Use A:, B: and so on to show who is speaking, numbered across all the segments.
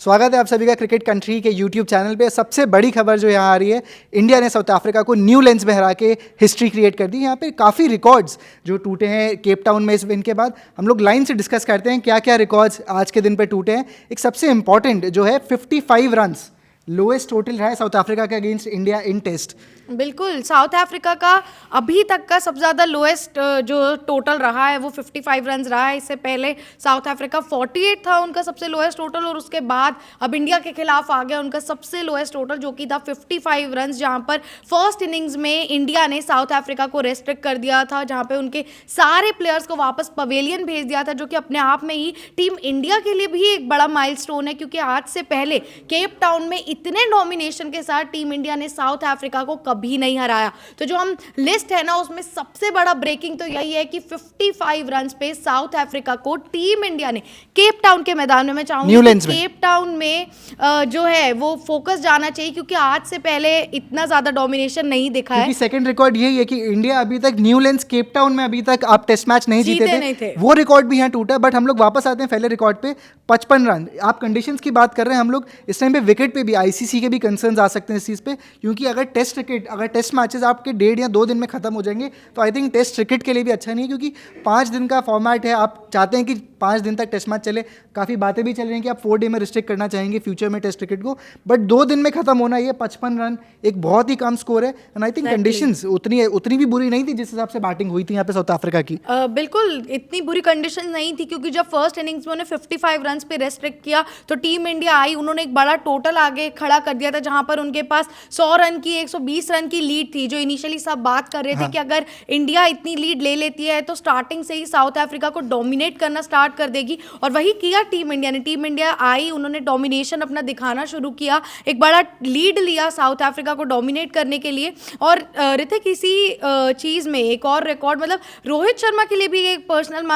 A: स्वागत है आप सभी का क्रिकेट कंट्री के यूट्यूब चैनल पे। सबसे बड़ी खबर जो यहाँ आ रही है, इंडिया ने साउथ अफ्रीका को न्यू लेंस में हरा के हिस्ट्री क्रिएट कर दी। यहाँ पे काफ़ी रिकॉर्ड्स जो टूटे हैं केप टाउन में इस विन के बाद। हम लोग लाइन से डिस्कस करते हैं क्या क्या रिकॉर्ड्स आज के दिन पे टूटे हैं। एक सबसे इंपॉर्टेंट जो है 55 रन्स लोएस्ट टोटल रहा है साउथ अफ्रीका के अगेंस्ट इंडिया इन टेस्ट।
B: बिल्कुल, साउथ अफ्रीका का अभी तक का सबसे ज़्यादा लोएस्ट जो टोटल रहा है वो 55 रन्स रहा है। इससे पहले साउथ अफ्रीका 48 था उनका सबसे लोएस्ट टोटल, और उसके बाद अब इंडिया के खिलाफ आ गया उनका सबसे लोएस्ट टोटल जो कि था 55 रन्स, जहां पर फर्स्ट इनिंग्स में इंडिया ने साउथ अफ्रीका को रेस्ट्रिक्ट कर दिया था, जहां पे उनके सारे प्लेयर्स को वापस पवेलियन भेज दिया था, जो कि अपने आप में ही टीम इंडिया के लिए भी एक बड़ा माइलस्टोन है, क्योंकि आज से पहले केप टाउन में इतने डोमिनेशन के साथ टीम इंडिया ने साउथ अफ्रीका को कभी नहीं हराया। तो जो हम लिस्ट है ना, उसमें सबसे बड़ा ब्रेकिंग तो यही है कि 55 रन्स पे साउथ अफ्रीका को टीम इंडिया ने केप टाउन के मैदान में, मैं चाहूंगी कि केप टाउन में जो है वो फोकस जाना चाहिए, क्योंकि आज से पहले इतना ज्यादा डोमिनेशन नहीं दिखा है।
A: सेकंड रिकॉर्ड यही है कि इंडिया अभी तक न्यू लेंस केप टाउन में अभी तक आप टेस्ट मैच नहीं जीते थे। वो रिकॉर्ड भी यहाँ टूटा। बट हम लोग वापस आते हैं पहले रिकॉर्ड पे, 55 रन। आप कंडीशंस की बात कर रहे हैं, हम लोग इस टाइम पे विकेट पे भी आईसीसी के भी कंसर्न्स आ सकते हैं इस चीज़ पे, क्योंकि अगर टेस्ट मैचेस आपके 1.5 या 2 दिन में खत्म हो जाएंगे तो आई थिंक टेस्ट क्रिकेट के लिए भी अच्छा नहीं है, क्योंकि 5 दिन का फॉर्मेट है। आप चाहते हैं कि 5 दिन तक टेस्ट मैच चले। काफ़ी बातें भी चल रही हैं कि आप 4 डे में रिस्ट्रिक्ट करना चाहेंगे फ्यूचर में टेस्ट क्रिकेट को, बट 2 दिन में खत्म होना, ये 55 रन एक बहुत ही कम स्कोर है। एंड आई थिंक कंडीशंस उतनी भी बुरी नहीं थी जिस हिसाब से बैटिंग हुई थी यहाँ पे साउथ अफ्रीका की।
B: बिल्कुल इतनी बुरी कंडीशन नहीं थी, क्योंकि जब फर्स्ट इनिंग्स में उन्हें 55 रन पे रेस्ट्रिक्ट किया तो टीम इंडिया आई, उन्होंने एक बड़ा टोटल आगे खड़ा कर दिया था, जहां पर उनके पास 100 रन की 120 रन की लीड थी। जो इनिशियली सब बात कर रहे थे कि अगर इंडिया इतनी लीड ले लेती है तो स्टार्टिंग से ही साउथ अफ्रीका को डोमिनेट करना स्टार्ट कर देगी, और वही किया टीम इंडिया ने। टीम इंडिया आई, उन्होंने डोमिनेशन अपना दिखाना शुरू किया, एक बड़ा लीड लिया साउथ अफ्रीका को डोमिनेट करने के लिए। और ऋतिक, इसी चीज़ में एक और रिकॉर्ड, मतलब रोहित शर्मा के लिए भी एक पर्सनल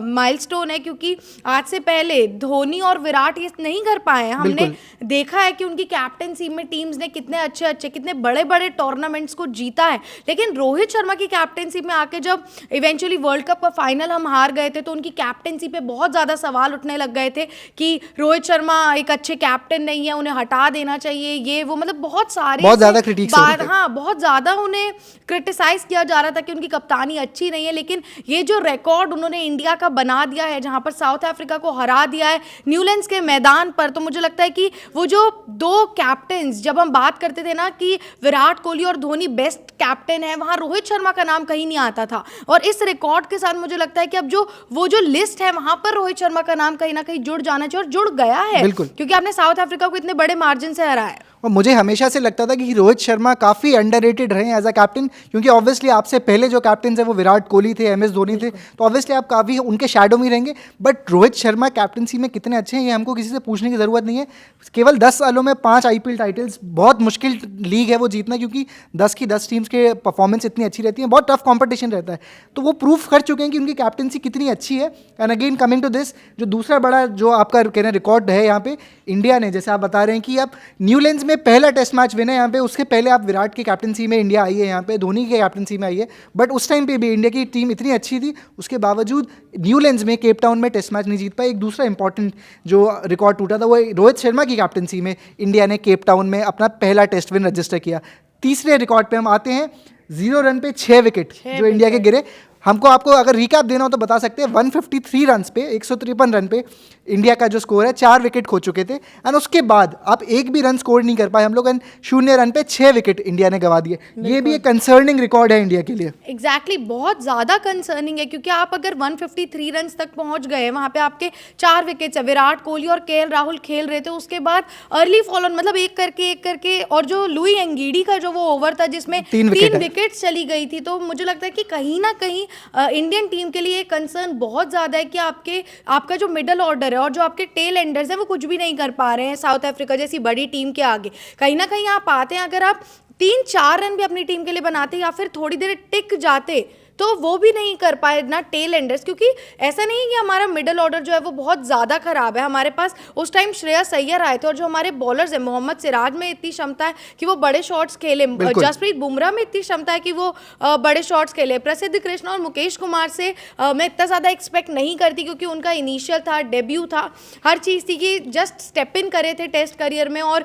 B: माइलस्टोन है, क्योंकि आज से पहले धोनी और विराट ये नहीं कर पाए हैं। हमने देखा है कि उनकी कैप्टनसी में टीम्स ने कितने अच्छे कितने बड़े बड़े टूर्नामेंट्स को जीता है, लेकिन रोहित शर्मा की कैप्टनसी में आके जब इवेंचुअली वर्ल्ड कप का फाइनल हम हार गए थे, तो उनकी कैप्टनसी पे बहुत ज़्यादा सवाल उठने लग गए थे कि रोहित शर्मा एक अच्छे कैप्टन नहीं है, उन्हें हटा देना चाहिए, ये वो, मतलब बहुत ज़्यादा क्रिटिक्स, हाँ बहुत ज़्यादा उन्हें क्रिटिसाइज किया जा रहा था कि उनकी कप्तानी अच्छी नहीं है। लेकिन ये जो रिकॉर्ड उन्होंने इंडिया का बना दिया है, जहाँ पर साउथ अफ्रीका को हरा दिया है न्यूलैंड्स के मैदान पर, तो मुझे लगता है कि वो जो 2 कैप्टन्स, जब हम बात करते थे ना कि विराट कोहली और धोनी बेस्ट कैप्टन है, वहाँ रोहित शर्मा का नाम कहीं नहीं आता था। और इस रिकॉर्ड के साथ मुझे लगता है कि अब वो जो लिस्ट है वहाँ पर रोहित शर्मा का नाम कहीं ना कहीं जुड़ जाना चाहिए, और जुड़ गया है, क्योंकि आपने साउथ अफ्रीका को इतने बड़े मार्जिन से हराया है।
A: और मुझे हमेशा से लगता था कि रोहित शर्मा काफ़ी अंडररेटेड रहे एज अ कैप्टन, क्योंकि ऑब्वियसली आपसे पहले जो कैप्टन है वो विराट कोहली थे, MS धोनी थे, तो ऑब्वियसली आप काफ़ी उनके शैडो में रहेंगे। बट रोहित शर्मा कैप्टनसी में कितने अच्छे हैं ये हमको किसी से पूछने की ज़रूरत नहीं है। केवल 10 सालों में 5 IPL टाइटल्स, बहुत मुश्किल लीग है वो जीतना, क्योंकि 10 की 10 टीम्स के परफॉर्मेंस इतनी अच्छी रहती है, बहुत टफ कॉम्पिटिशन रहता है। तो वो प्रूफ कर चुके हैं कि उनकी कैप्टनसी कितनी अच्छी है। And again coming to this, जो दूसरा बड़ा जो आपका कहना रिकॉर्ड है यहाँ पे, इंडिया ने, जैसे आप बता रहे हैं कि अब न्यू लेंस में पहला टेस्ट मैच विन है यहाँ पे। उसके पहले आप विराट की कैप्टनसी में इंडिया आई है, यहाँ पे धोनी की कैप्टनसी में आई है, बट उस टाइम पे भी इंडिया की टीम इतनी अच्छी थी, उसके बावजूद न्यू लेंस में केप टाउन में टेस्ट मैच नहीं जीत पाए। एक दूसरा इंपॉर्टेंट जो रिकॉर्ड टूटा था वो रोहित शर्मा की कैप्टनसी में इंडिया ने केप टाउन में अपना पहला टेस्ट विन रजिस्टर किया। तीसरे रिकॉर्ड पे हम आते हैं, 0 रन पे 6 विकेट जो इंडिया के गिरे। आपको अगर रिकैप देना हो तो बता सकते हैं, 153 रन पे 153 रन पे इंडिया का जो स्कोर है, 4 विकेट खो चुके थे। एंड उसके बाद आप एक भी रन स्कोर नहीं कर पाए हम लोग, एंड 0 रन पे 6 विकेट इंडिया ने गवा दिए। ये भी एक कंसर्निंग रिकॉर्ड है इंडिया के लिए।
B: एग्जैक्टली, बहुत ज़्यादा कंसर्निंग है, क्योंकि आप अगर 153 रन तक पहुंच गए, वहाँ पे आपके 4 विकेट्स है, विराट कोहली और KL राहुल खेल रहे थे, उसके बाद अर्ली फॉलो ऑन, मतलब एक करके, और जो लुई एंगीडी का जो वो ओवर था जिसमें 3 विकेट्स चली गई थी, तो मुझे लगता है कि कहीं ना कहीं इंडियन टीम के लिए कंसर्न बहुत ज़्यादा है कि आपका जो मिडल ऑर्डर है और जो आपके टेल एंडर्स हैं वो कुछ भी नहीं कर पा रहे हैं साउथ अफ्रीका जैसी बड़ी टीम के आगे। कहीं ना कहीं आप आते हैं, अगर आप 3-4 रन भी अपनी टीम के लिए बनाते या फिर थोड़ी देर टिक जाते, तो वो भी नहीं कर पाए ना टेल एंडर्स, क्योंकि ऐसा नहीं है कि हमारा मिडल ऑर्डर जो है वो बहुत ज़्यादा ख़राब है। हमारे पास उस टाइम श्रेयस अय्यर आए थे और जो हमारे बॉलर्स हैं, मोहम्मद सिराज में इतनी क्षमता है कि वो बड़े शॉट्स खेले, जसप्रीत बुमराह में इतनी क्षमता है कि वो बड़े शॉट्स खेले, प्रसिद्ध कृष्णा और मुकेश कुमार से मैं इतना ज़्यादा एक्सपेक्ट नहीं करती, क्योंकि उनका इनिशियल था, डेब्यू था, हर चीज़ थी कि जस्ट स्टेप इन करे थे टेस्ट करियर में, और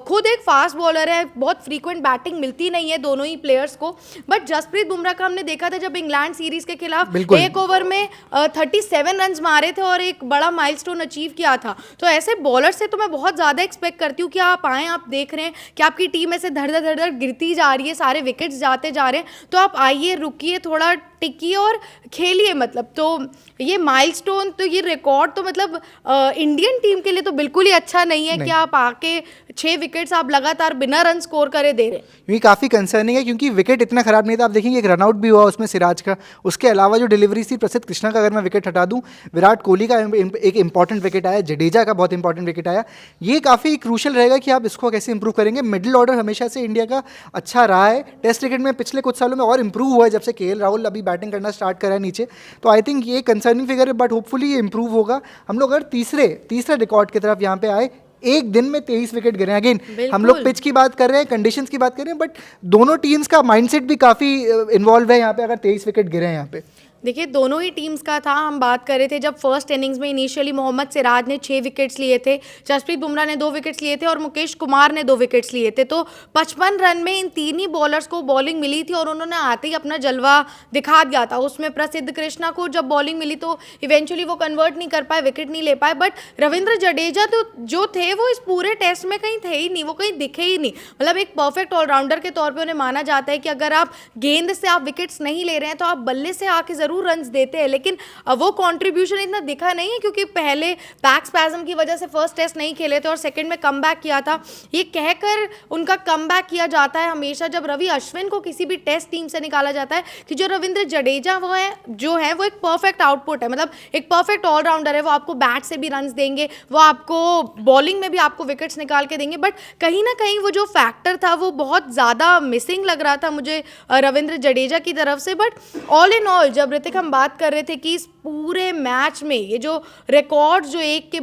B: खुद एक फास्ट बॉलर है, बहुत फ्रीक्वेंट बैटिंग मिलती नहीं है दोनों ही प्लेयर्स को। बट जसप्रीत बुमराह का हमने देखा था जब इंग्लैंड सीरीज के खिलाफ एक ओवर में 37 रन मारे थे और एक बड़ा माइलस्टोन अचीव किया था। तो ऐसे बॉलर से तो मैं बहुत ज़्यादा एक्सपेक्ट करती हूँ कि आप आएँ, आप देख रहे हैं कि आपकी टीम ऐसे धड़ धड़ धड़ धड़ गिरती जा रही है, सारे विकेट्स जाते जा रहे हैं, तो आप आइए, रुकिए, थोड़ा टिकिए और खेलिए। मतलब तो ये माइलस्टोन, तो ये रिकॉर्ड तो मतलब इंडियन टीम के लिए तो बिल्कुल ही अच्छा नहीं है कि आप आके 6 विकेट्स आप लगातार बिना रन स्कोर करे दे रहे हैं।
A: ये काफ़ी कंसर्निंग है, क्योंकि विकेट इतना खराब नहीं था। आप देखेंगे एक रनआउट भी हुआ उसमें सिराज का, उसके अलावा जो डिलीवरी थी प्रसिद्ध कृष्णा का, अगर मैं विकेट हटा दूं, विराट कोहली का एक इंपॉर्टेंट विकेट आया, जडेजा का बहुत इंपॉर्टेंट विकेट आया। ये काफ़ी क्रूशल रहेगा कि आप इसको कैसे इंप्रूव करेंगे। मिडिल ऑर्डर हमेशा से इंडिया का अच्छा रहा है, टेस्ट क्रिकेट में पिछले कुछ सालों में और इंप्रूव हुआ है जब से KL राहुल अभी बैटिंग करना स्टार्ट करा है नीचे। तो आई थिंक ये कंसर्निंग फिगर है, बट होपफुली ये इंप्रूव होगा। हम लोग अगर तीसरा रिकॉर्ड की तरफ यहाँ पे आए, एक दिन में 23 विकेट गिरे हैं। अगेन हम लोग पिच की बात कर रहे हैं, कंडीशंस की बात कर रहे हैं, बट दोनों टीम्स का माइंडसेट भी काफ़ी इन्वॉल्व है यहाँ पे, अगर 23 विकेट गिरे हैं यहाँ पे।
B: देखिए दोनों ही टीम्स का था। हम बात कर रहे थे जब फर्स्ट इनिंग्स में इनिशियली मोहम्मद सिराज ने 6 विकेट्स लिए थे, जसप्रीत बुमराह ने 2 विकेट्स लिए थे और मुकेश कुमार ने 2 विकेट्स लिए थे। तो 55 रन में इन तीन ही बॉलर्स को बॉलिंग मिली थी और उन्होंने आते ही अपना जलवा दिखा दिया था। उसमें प्रसिद्ध कृष्णा को जब बॉलिंग मिली तो इवेंचुअली वो कन्वर्ट नहीं कर पाए, विकेट नहीं ले पाए, बट रविंद्र जडेजा तो जो थे वो इस पूरे टेस्ट में कहीं थे ही नहीं, वो कहीं दिखे ही नहीं। मतलब एक परफेक्ट ऑलराउंडर के तौर पर उन्हें माना जाता है कि अगर आप गेंद से आप विकेट्स नहीं ले रहे हैं तो आप बल्ले से आके ज़रूर रन देते हैं, लेकिन वो कंट्रीब्यूशन इतना दिखा नहीं है, क्योंकि पहले बैक स्पैज्म की वजह से फर्स्ट टेस्ट नहीं खेले थे और सेकंड में कमबैक किया था। ये कहकर उनका कमबैक किया जाता है हमेशा जब रवि अश्विन को किसी भी टेस्ट टीम से निकाला जाता है कि जो रविंद्र जडेजा वो एक परफेक्ट आउटपुट है, मतलब एक परफेक्ट ऑलराउंडर है। वो आपको बैट से भी रन देंगे, वो आपको बॉलिंग में भी आपको विकेट्स निकाल के देंगे, बट कहीं ना कहीं वो जो फैक्टर था वो बहुत ज़्यादा मिसिंग लग रहा था मुझे रविंद्र जडेजा की तरफ से। बट ऑल इन ऑल जब ऋतिक हम बात कर रहे थे कि इस पूरे मैच में ये जो रिकॉर्ड जो एक के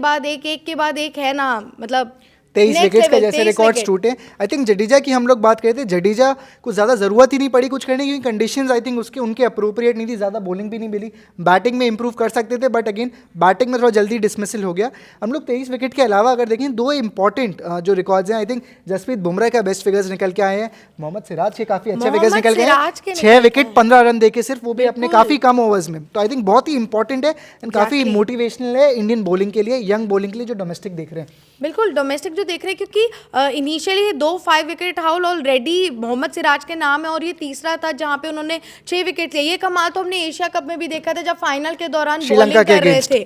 B: बाद एक है ना, मतलब
A: 23 विकेट्स का जैसे रिकॉर्ड्स टूटे। आई थिंक जडेजा की हम लोग बात कर रहे थे, जडेजा को ज़्यादा ज़रूरत ही नहीं पड़ी कुछ करने की, क्योंकि कंडीशंस आई थिंक उनके अप्रोप्रिएट नहीं थी, ज़्यादा बॉलिंग भी नहीं मिली, बैटिंग में इंप्रूव कर सकते थे, बट अगेन बैटिंग में थोड़ा जल्दी डिसमिसल हो गया। हम लोग 23 विकेट के अलावा अगर देखें 2 इंपॉर्टेंट जो रिकॉर्ड्स हैं, आई थिंक जसप्रीत बुमराह का बेस्ट फिगर्स निकल के आए हैं, मोहम्मद सिराज के काफ़ी अच्छे फिगर्स निकल के हैं, 6 विकेट 15 रन देके सिर्फ, वो भी अपने काफ़ी कम ओवर्स में। तो आई थिंक बहुत ही इंपॉर्टेंट है एंड काफ़ी मोटिवेशनल है इंडियन बॉलिंग के लिए, यंग बॉलिंग के लिए जो डोमेस्टिक देख रहे हैं।
B: बिल्कुल डोमेस्टिक जो देख रहे हैं, क्योंकि इनिशियली 2 5 विकेट हाउल ऑलरेडी मोहम्मद सिराज के नाम है और ये तीसरा था जहां पे उन्होंने 6 विकेट लिए। ये कमाल तो हमने एशिया कप में भी देखा था जब फाइनल के दौरान बॉलिंग कर रहे थे।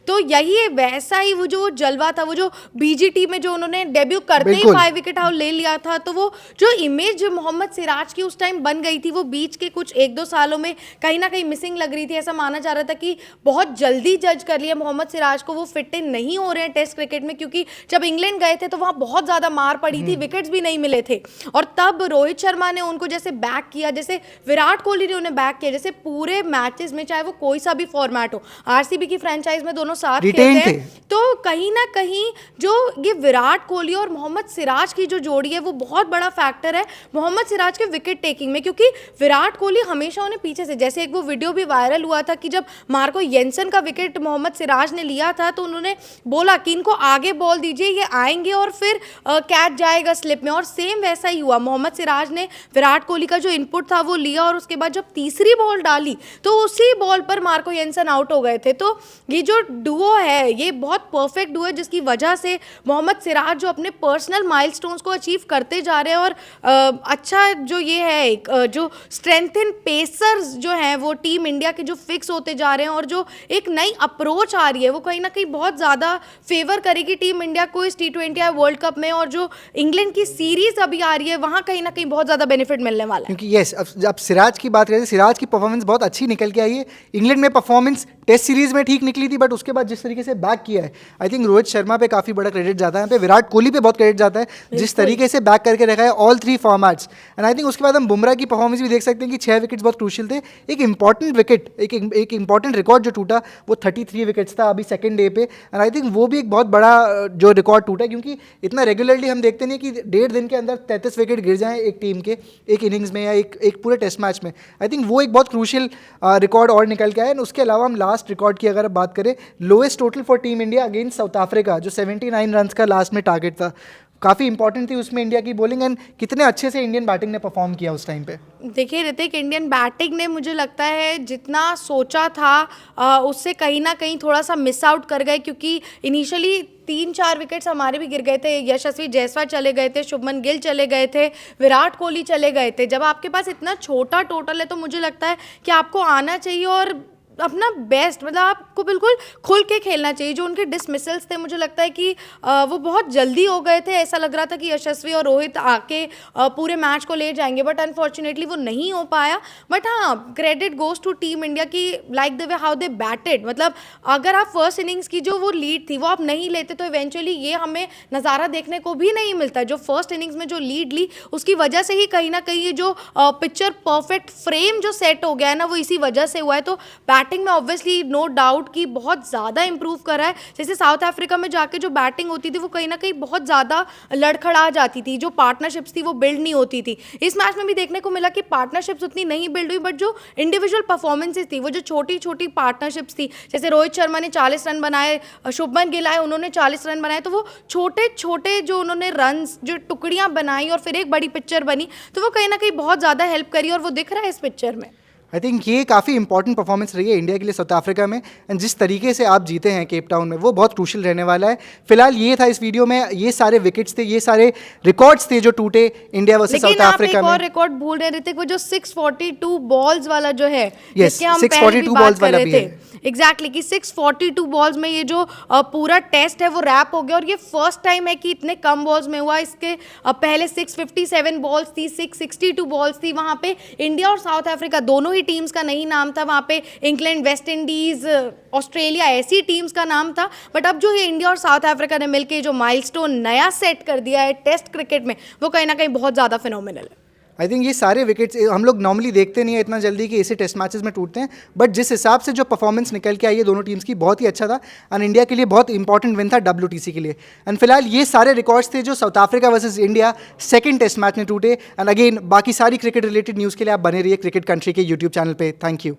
B: तो यही वैसा ही वो जो जलवा था, वो जो BGT में जो उन्होंने डेब्यू करते ही 5 विकेट हाउल ले लिया था, तो वो जो इमेज जो मोहम्मद सिराज की उस टाइम बन गई थी वो बीच के कुछ 1-2 सालों में कहीं ना कहीं मिसिंग लग रही थी। ऐसा माना जा रहा था कि बहुत जल्दी जज कर लिया मोहम्मद सिराज को, वो फिट इन नहीं हो रहे हैं टेस्ट क्रिकेट में, क्योंकि जब इंग्लैंड गए थे तो वहाँ बहुत ज़्यादा मार पड़ी थी, विकेट्स भी नहीं मिले थे। और तब रोहित शर्मा ने उनको जैसे बैक किया, जैसे विराट कोहली ने उन्हें बैक किया, जैसे पूरे मैचेस में चाहे वो कोई सा भी फॉर्मेट हो, RCB की फ्रेंचाइज में दोनों साथ खेलते हैं, तो कहीं ना कहीं जो ये विराट कोहली और मोहम्मद सिराज की जो जोड़ी है वो बहुत बड़ा फैक्टर है मोहम्मद सिराज के विकेट टेकिंग में, क्योंकि विराट कोहली हमेशा उन्हें पीछे से, जैसे एक वो वीडियो भी वायरल हुआ था कि जब मार्को येंसन का विकेट मोहम्मद सिराज ने लिया था तो उन्होंने बोला कि इनको आगे बॉल दीजिए, ये आएंगे और फिर कैच जाएगा स्लिप में, और सेम वैसा ही हुआ। मोहम्मद सिराज ने विराट कोहली का जो इनपुट था वो लिया और उसके बाद जब तीसरी बॉल डाली तो उसी बॉल पर मार्को येंसन आउट हो गए थे। तो ये जो डुओ है ये बहुत परफेक्ट डुओ है, जिसकी वजह से मोहम्मद सिराज जो अपने पर्सनल माइलस्टोन्स को अचीव करते जा रहे हैं, और अच्छा जो ये है एक जो स्ट्रेंथ इन पेसर्स जो हैं वो टीम इंडिया के जो फिक्स होते जा रहे हैं, और जो एक नई अप्रोच आ रही है वो कहीं ना कहीं बहुत ज़्यादा फेवर करेगी टीम इंडिया इंडिया को इस T20 वर्ल्ड कप में और जो इंग्लैंड की सीरीज अभी आ रही है वहाँ कहीं ना कहीं बहुत ज़्यादा बेनिफिट मिलने वाला है।
A: क्योंकि यस, अब सिराज की बात करें, सिराज की परफॉर्मेंस बहुत अच्छी निकल के आई है। इंग्लैंड में परफॉर्मेंस टेस्ट सीरीज में ठीक निकली थी, बट उसके बाद जिस तरीके से बैक किया है, आई थिंक रोहित शर्मा पे काफ़ी बड़ा क्रेडिट जाता है, यहाँ पे विराट कोहली पे बहुत क्रेडिट जाता है जिस तरीके से बैक करके रखा है all 3 formats. And I think उसके बाद हम बुमराह की परफॉर्मेंस भी देख सकते हैं कि 6 विकेट्स बहुत क्रूशियल थे। एक इंपॉर्टेंट विकेट, एक इंपॉर्टेंट रिकॉर्ड जो टूटा वो 33 विकेट्स था अभी सेकंड डे पे। एंड आई थिंक वो भी एक बहुत बड़ा जो रिकॉर्ड टूटा है, क्योंकि इतना रेगुलरली हम देखते नहीं कि 1.5 दिन के अंदर 33 विकेट गिर जाएं एक टीम के एक इनिंग्स में या एक पूरे टेस्ट मैच में। आई थिंक वो एक बहुत क्रूशियल रिकॉर्ड और निकल के आया। एंड उसके अलावा हम लास्ट रिकॉर्ड की अगर बात करें, lowest total for team India against south Africa, जो 79 रन का लास्ट में टारगेट था, काफ़ी इंपॉर्टेंट थी उसमें इंडिया की बॉलिंग। एंड कितने अच्छे से इंडियन बैटिंग ने परफॉर्म किया उस टाइम पे।
B: देखिए ऋतिक, इंडियन बैटिंग ने मुझे लगता है जितना सोचा था उससे कहीं ना कहीं थोड़ा सा मिस आउट कर गए, क्योंकि इनिशियली 3-4 विकेट्स हमारे भी गिर गए थे। यशस्वी जायसवाल चले गए थे, शुभमन गिल चले गए थे, विराट कोहली चले गए थे। जब आपके पास इतना छोटा टोटल है तो मुझे लगता है कि आपको आना चाहिए और अपना बेस्ट, मतलब आपको बिल्कुल खुल के खेलना चाहिए। जो उनके डिसमिसल्स थे मुझे लगता है कि वो बहुत जल्दी हो गए थे। ऐसा लग रहा था कि यशस्वी और रोहित आके पूरे मैच को ले जाएंगे, बट अनफॉर्चुनेटली वो नहीं हो पाया। बट हाँ, credit goes to team India की like the way how they batted. मतलब अगर आप फर्स्ट इनिंग्स की जो वो लीड थी वो आप नहीं लेते तो इवेंचुअली ये हमें नज़ारा देखने को भी नहीं मिलता। जो फर्स्ट इनिंग्स में जो लीड ली उसकी वजह से ही कहीं ना कहीं ये जो पिक्चर परफेक्ट फ्रेम जो सेट हो गया है ना, वो इसी वजह से हुआ है। तो बैटिंग में ऑब्वियसली नो डाउट कि बहुत ज़्यादा इंप्रूव करा है। जैसे साउथ अफ्रीका में जाके जो बैटिंग होती थी वो कहीं ना कहीं बहुत ज़्यादा लड़खड़ा जाती थी, जो पार्टनरशिप्स थी वो बिल्ड नहीं होती थी। इस मैच में भी देखने को मिला कि पार्टनरशिप्स उतनी नहीं बिल्ड हुई, बट जो इंडिविजुअल परफॉर्मेंसेस थी, वो जो छोटी छोटी पार्टनरशिप्स थी, जैसे रोहित शर्मा ने 40 रन बनाए, शुभमन गिल आए उन्होंने 40 रन बनाए, तो वो छोटे छोटे जो उन्होंने रन्स जो टुकड़ियाँ बनाई और फिर एक बड़ी पिक्चर बनी, तो वो कहीं ना कहीं बहुत ज़्यादा हेल्प करी और वो दिख रहा है इस पिक्चर में।
A: आई थिंक ये काफ़ी इंपॉर्टेंट परफॉर्मेंस रही है इंडिया के लिए साउथ अफ्रीका में। एंड जिस तरीके से आप जीते हैं केप टाउन में वो बहुत क्रूशियल रहने वाला है। फिलहाल ये था इस वीडियो में, ये सारे विकेट्स थे, ये सारे रिकॉर्ड्स थे जो टूटे इंडिया वर्सेस साउथ अफ्रीका में।
B: और रिकॉर्ड भूल रहे थे, वो जो 642 बॉल्स वाला जो है,
A: जिसके हम 642 बॉल्स वाला भी है।
B: एग्जैक्टली कि 642 बॉल्स में ये जो पूरा टेस्ट है वो रैप हो गया, और ये फर्स्ट टाइम है कि इतने कम बॉल्स में हुआ। इसके पहले 657 बॉल्स थी, 662 बॉल्स थी। वहाँ पे इंडिया और साउथ अफ्रीका दोनों ही टीम्स का नहीं नाम था। वहाँ पे इंग्लैंड, वेस्ट इंडीज, ऑस्ट्रेलिया ऐसी टीम्स का नाम था। बट अब जो ये इंडिया और साउथ अफ्रीका ने मिलकर जो माइलस्टोन नया सेट कर दिया है टेस्ट क्रिकेट में, वो कहीं ना कहीं बहुत ज़्यादा फिनोमिनल है।
A: आई थिंक ये सारे विकेट्स हम लोग नॉर्मली देखते नहीं है इतना जल्दी कि ऐसे टेस्ट मैचेस में टूटते हैं, बट जिस हिसाब से जो परफॉर्मेंस निकल के आई है दोनों टीम्स की, बहुत ही अच्छा था। एंड इंडिया के लिए बहुत इंपॉर्टेंट विन था WTC के लिए। एंड फिलहाल ये सारे रिकॉर्ड्स थे जो South Africa versus India second test match में टूटे। एंड अगेन बाकी सारी क्रिकेट रिलेटेड न्यूज़ के लिए आप बने रहिए क्रिकेट कंट्री के यूट्यूब चैनल पे। Thank you.